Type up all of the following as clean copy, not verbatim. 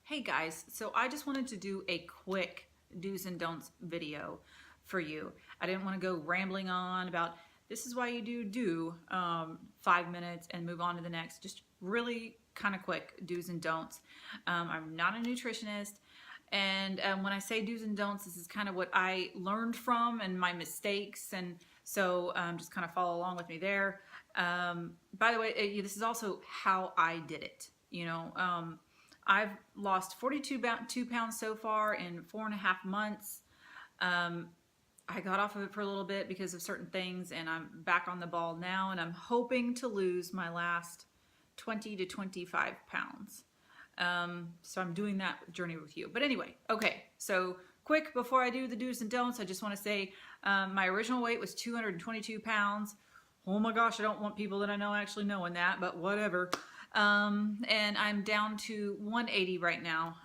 Hey guys, so I just wanted to do a quick do's and don'ts video for you. I didn't want to go rambling on about this is why you do 5 minutes and move on to the next. Just really kind of quick do's and don'ts. I'm not a nutritionist, and when I say do's and don'ts, this is kind of what I learned from and my mistakes, and so just kind of follow along with me there. By the way, this is also how I did it. I've lost 42 pounds so far in 4.5 months. I got off of it for a little bit because of certain things, and I'm back on the ball now, and I'm hoping to lose my last 20 to 25 pounds. So I'm doing that journey with you. But anyway, okay, so quick, before I do the do's and don'ts, I just want to say my original weight was 222 pounds. Oh my gosh, I don't want people that I know actually knowing that, but whatever. And I'm down to 180 right now.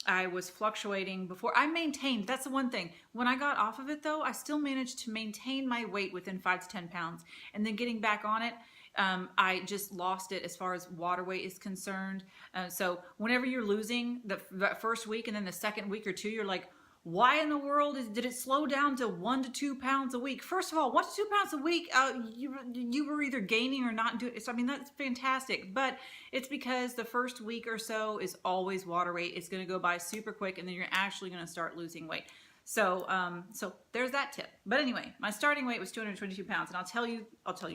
I was fluctuating before. I maintained, that's the one thing. When I got off of it though, I still managed to maintain my weight within 5 to 10 pounds. And then getting back on it, I just lost it as far as water weight is concerned. So whenever you're losing the first week and then the second week or two, you're like, why in the world did it slow down to 1 to 2 pounds a week? First of all, 1 to 2 pounds a week, you were either gaining or not doing it. So, I mean, that's fantastic. But it's because the first week or so is always water weight. It's going to go by super quick, and then you're actually going to start losing weight. So, so there's that tip. But anyway, my starting weight was 222 pounds, and I'll tell you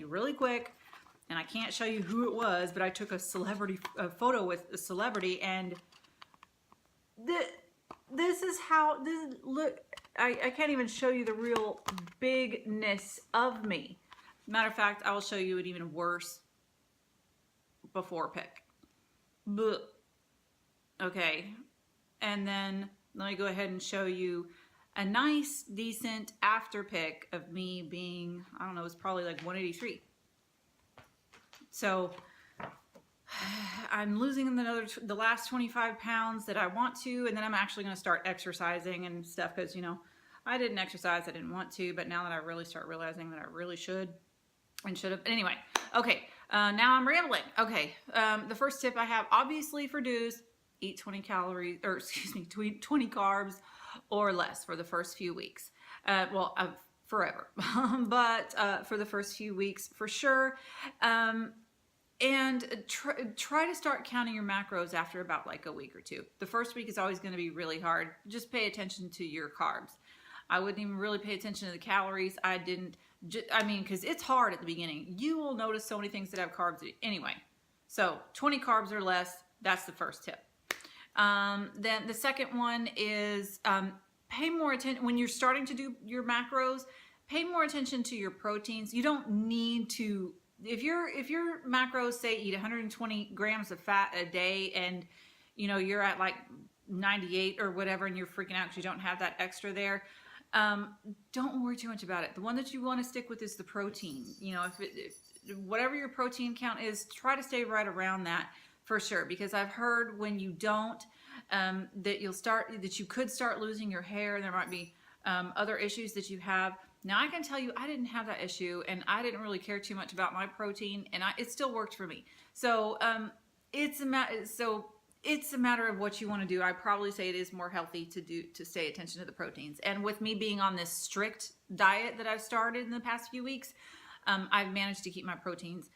really quick. And I can't show you who it was, but I took a photo with a celebrity, and this is how, look, I can't even show you the real bigness of me. Matter of fact, I will show you an even worse before pic. Blech. Okay, and then let me go ahead and show you a nice, decent after pic of me being, I don't know, it's probably like 183. So I'm losing the last 25 pounds that I want to, and then I'm actually going to start exercising and stuff because, I didn't exercise, I didn't want to, but now that I really start realizing that I really should and should have. Anyway, okay, now I'm rambling. Okay, the first tip I have, obviously for do's, eat 20 calories, or excuse me, 20 carbs or less for the first few weeks. Forever, but for the first few weeks for sure. And try to start counting your macros after about like a week or two. The first week is always going to be really hard. Just pay attention to your carbs. I wouldn't even really pay attention to the calories. Because it's hard at the beginning. You will notice so many things that have carbs. Anyway, so 20 carbs or less, that's the first tip. Then the second one is pay more attention when you're starting to do your macros. Pay more attention to your proteins. You don't need to. If your macros say eat 120 grams of fat a day, and you're at like 98 or whatever, and you're freaking out because you don't have that extra there, don't worry too much about it. The one that you want to stick with is the protein. If whatever your protein count is, try to stay right around that for sure. Because I've heard when you don't, that you could start losing your hair. There might be other issues that you have. Now I can tell you I didn't have that issue, and I didn't really care too much about my protein, and it still worked for me. So it's a matter of what you want to do. I probably say it is more healthy to stay attention to the proteins. And with me being on this strict diet that I've started in the past few weeks, I've managed to keep my proteins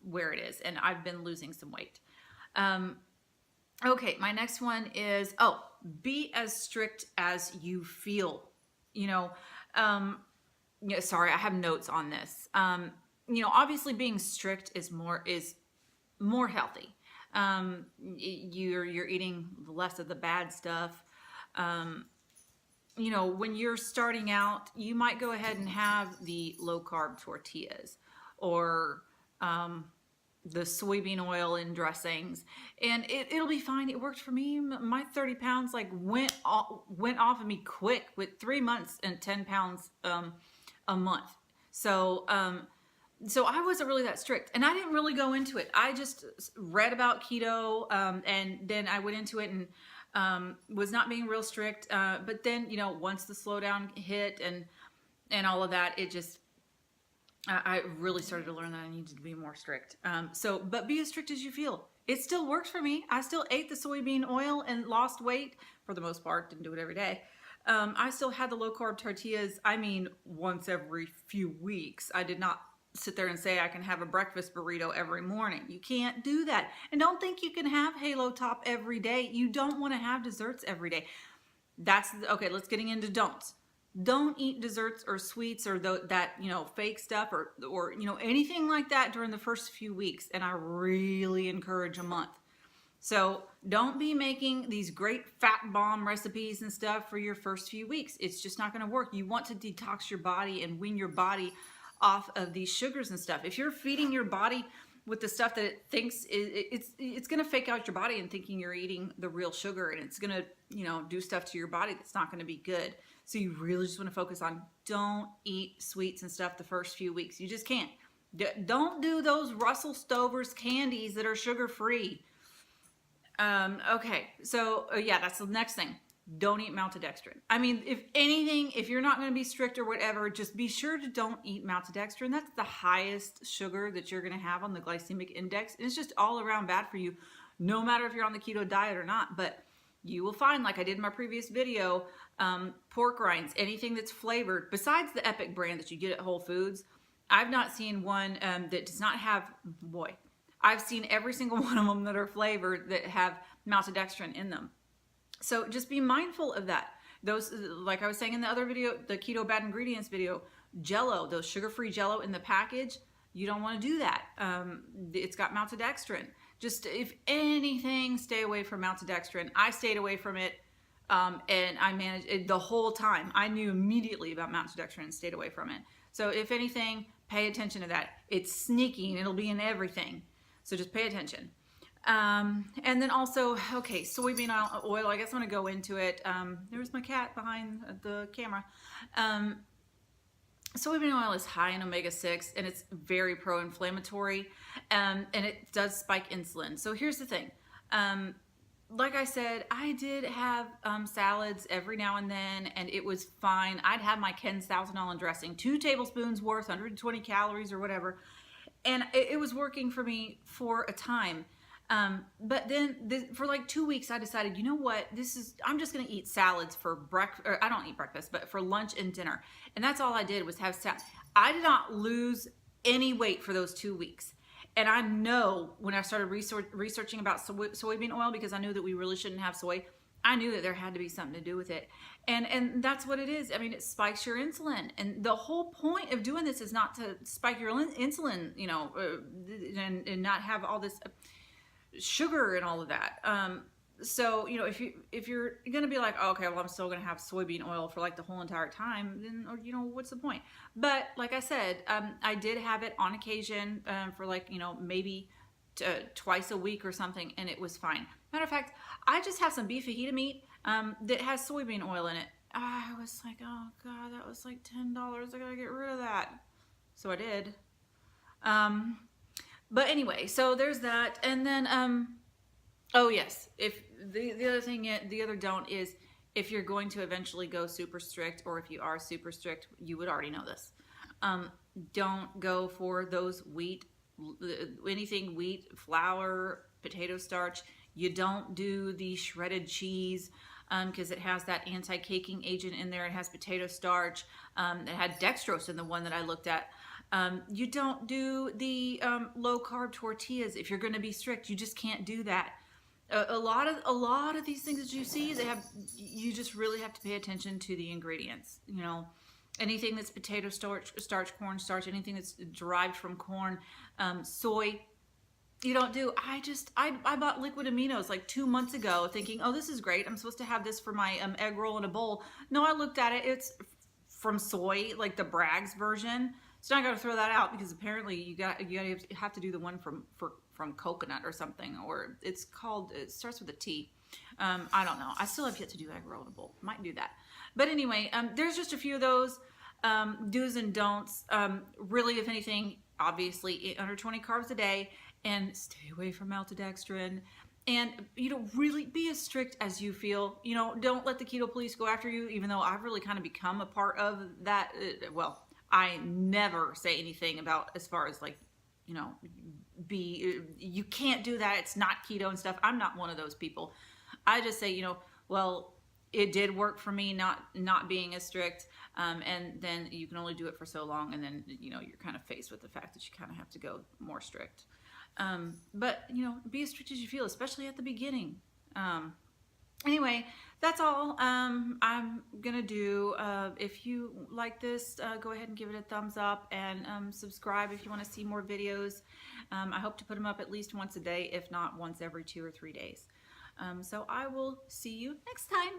where it is, and I've been losing some weight. Okay, my next one is, be as strict as you feel. Sorry, I have notes on this. Obviously being strict is more healthy. You're eating less of the bad stuff. When you're starting out, you might go ahead and have the low carb tortillas or the soybean oil in dressings, and it'll be fine. It worked for me. My 30 pounds went off of me quick with 3 months and 10 pounds a month. So I wasn't really that strict, and I didn't really go into it. I just read about keto, and then I went into it and was not being real strict. But then once the slowdown hit and all of that, it just I really started to learn that I needed to be more strict. But be as strict as you feel. It still works for me. I still ate the soybean oil and lost weight for the most part. Didn't do it every day. I still had the low carb tortillas, I mean, once every few weeks. I did not sit there and say I can have a breakfast burrito every morning. You can't do that. And don't think you can have Halo Top every day. You don't want to have desserts every day. That's okay. Let's getting into don'ts. Don't eat desserts or sweets or that fake stuff or anything like that during the first few weeks. And I really encourage a month. So don't be making these great fat bomb recipes and stuff for your first few weeks. It's just not going to work. You want to detox your body and wean your body off of these sugars and stuff. If you're feeding your body with the stuff that it thinks it's going to fake out your body and thinking you're eating the real sugar, and it's going to do stuff to your body that's not going to be good. So you really just want to focus on don't eat sweets and stuff the first few weeks. You just can't. Don't do those Russell Stover's candies that are sugar free. Okay, so yeah, that's the next thing. Don't eat maltodextrin. I mean, if anything, if you're not going to be strict or whatever, just be sure to don't eat maltodextrin. That's the highest sugar that you're going to have on the glycemic index. And it's just all around bad for you, no matter if you're on the keto diet or not. But you will find, like I did in my previous video, pork rinds, anything that's flavored, besides the Epic brand that you get at Whole Foods, I've not seen one that does not have, I've seen every single one of them that are flavored that have maltodextrin in them. So just be mindful of that. Those, like I was saying in the other video, the keto bad ingredients video, Jello, those sugar-free Jello in the package, you don't want to do that. It's got maltodextrin. Just, if anything, stay away from maltodextrin. I stayed away from it, and I managed it the whole time. I knew immediately about maltodextrin and stayed away from it. So if anything, pay attention to that. It's sneaky and it'll be in everything. So just pay attention. And then also, okay, soybean oil, I guess I'm going to go into it. There's my cat behind the camera. Soybean oil is high in omega-6 and it's very pro-inflammatory, and it does spike insulin. So here's the thing. Like I said, I did have salads every now and then, and it was fine. I'd have my Ken's Thousand Island dressing, 2 tablespoons worth, 120 calories or whatever, and it was working for me for a time. But then for like 2 weeks, I decided, you know what, I'm just going to eat salads for breakfast, or I don't eat breakfast, but for lunch and dinner. And that's all I did was have salad. I did not lose any weight for those 2 weeks. And I know when I started researching about soybean oil, because I knew that we really shouldn't have soy, I knew that there had to be something to do with it. And that's what it is. I mean, it spikes your insulin. And the whole point of doing this is not to spike your insulin, and not have all this sugar and all of that. So, if you're going to be like, oh, okay, well, I'm still going to have soybean oil for like the whole entire time, then, what's the point? But like I said, I did have it on occasion for like, maybe twice a week or something, and it was fine. Matter of fact, I just have some beef fajita meat that has soybean oil in it. I was like, oh God, that was like $10. I gotta get rid of that. So I did. But anyway, so there's that. And then, oh yes, if the other don't is if you're going to eventually go super strict, or if you are super strict, you would already know this. Don't go for those anything wheat, flour, potato starch. You don't do the shredded cheese because it has that anti-caking agent in there. It has potato starch. It had dextrose in the one that I looked at. You don't do the low carb tortillas. If you're going to be strict, you just can't do that. A lot of these things that you see, you just really have to pay attention to the ingredients. Anything that's potato starch, corn starch, anything that's derived from corn, soy, you don't do. I bought liquid aminos like 2 months ago thinking, oh, this is great. I'm supposed to have this for my egg roll in a bowl. No, I looked at it. It's from soy, like the Bragg's version. So now I got to throw that out because apparently you have to do the one from coconut or something, or it starts with a T. I don't know. I still have yet to do egg roll in a bowl. Might do that. But anyway, there's just a few of those do's and don'ts. Really, if anything, obviously eat under 20 carbs a day and stay away from maltodextrin. And, really be as strict as you feel. Don't let the keto police go after you, even though I've really kind of become a part of that. I never say anything about as far as like, be, you can't do that, it's not keto and stuff. I'm not one of those people. I just say, you know, well, it did work for me, not being as strict, and then you can only do it for so long, and then, you know, you're kind of faced with the fact that you kind of have to go more strict. But, you know, be as strict as you feel, especially at the beginning. Anyway, that's all I'm gonna do. If you like this, go ahead and give it a thumbs up, and subscribe if you want to see more videos. I hope to put them up at least once a day, if not once every 2 or 3 days. So I will see you next time.